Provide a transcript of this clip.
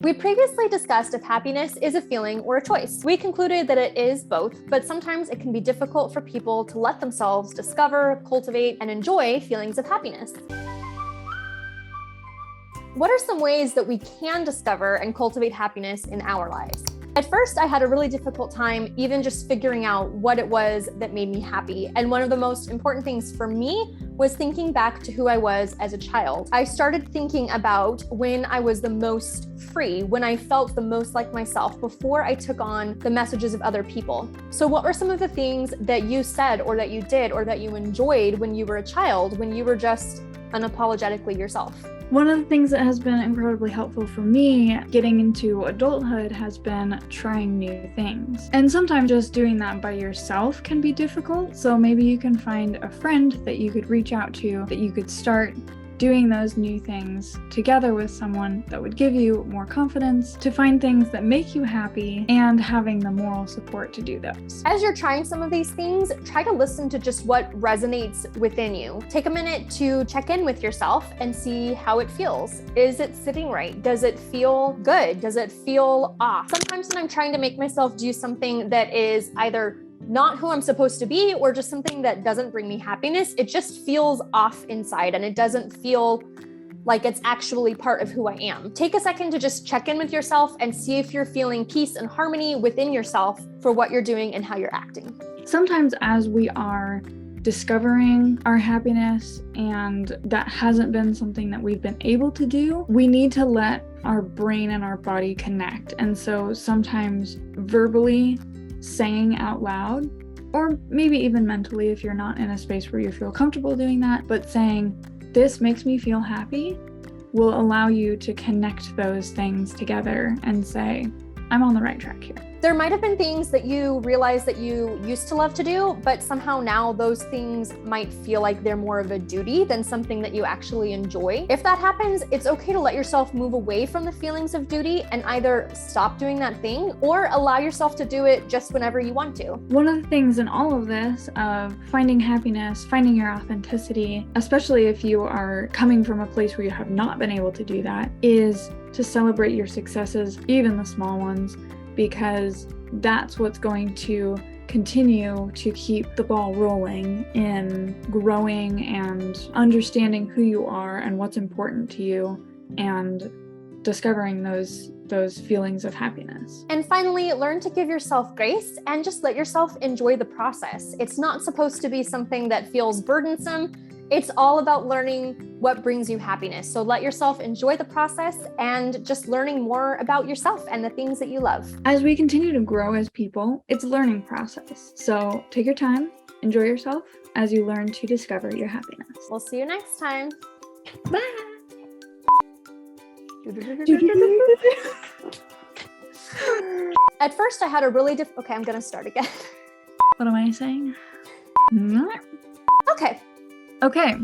We previously discussed if happiness is a feeling or a choice. We concluded that it is both, but sometimes it can be difficult for people to let themselves discover, cultivate, and enjoy feelings of happiness. What are some ways that we can discover and cultivate happiness in our lives? At first, I had a really difficult time even just figuring out what it was that made me happy. And one of the most important things for me was thinking back to who I was as a child. I started thinking about when I was the most free, when I felt the most like myself before I took on the messages of other people. So what were some of the things that you said or that you did or that you enjoyed when you were a child, when you were just unapologetically yourself? One of the things that has been incredibly helpful for me getting into adulthood has been trying new things. And sometimes just doing that by yourself can be difficult. So maybe you can find a friend that you could reach out to, that you could start doing those new things together with someone that would give you more confidence to find things that make you happy and having the moral support to do those. As you're trying some of these things, try to listen to just what resonates within you. Take a minute to check in with yourself and see how it feels. Is it sitting right? Does it feel good? Does it feel off? Sometimes when I'm trying to make myself do something that is either not who I'm supposed to be or just something that doesn't bring me happiness, it just feels off inside and it doesn't feel like it's actually part of who I am. Take a second to just check in with yourself and see if you're feeling peace and harmony within yourself for what you're doing and how you're acting. Sometimes as we are discovering our happiness and that hasn't been something that we've been able to do, we need to let our brain and our body connect. And so sometimes verbally saying out loud, or maybe even mentally if you're not in a space where you feel comfortable doing that, but saying, this makes me feel happy, will allow you to connect those things together and say, I'm on the right track here. There might have been things that you realized that you used to love to do, but somehow now those things might feel like they're more of a duty than something that you actually enjoy. If that happens, it's okay to let yourself move away from the feelings of duty and either stop doing that thing or allow yourself to do it just whenever you want to. One of the things in all of this of finding happiness, finding your authenticity, especially if you are coming from a place where you have not been able to do that, is to celebrate your successes, even the small ones, because that's what's going to continue to keep the ball rolling in growing and understanding who you are and what's important to you and discovering those feelings of happiness. And finally, learn to give yourself grace and just let yourself enjoy the process. It's not supposed to be something that feels burdensome. It's all about learning what brings you happiness. So let yourself enjoy the process and just learning more about yourself and the things that you love. As we continue to grow as people, it's a learning process. So take your time, enjoy yourself as you learn to discover your happiness. We'll see you next time. Bye. At first I had a really okay, I'm gonna start again. What am I saying? Okay. Okay.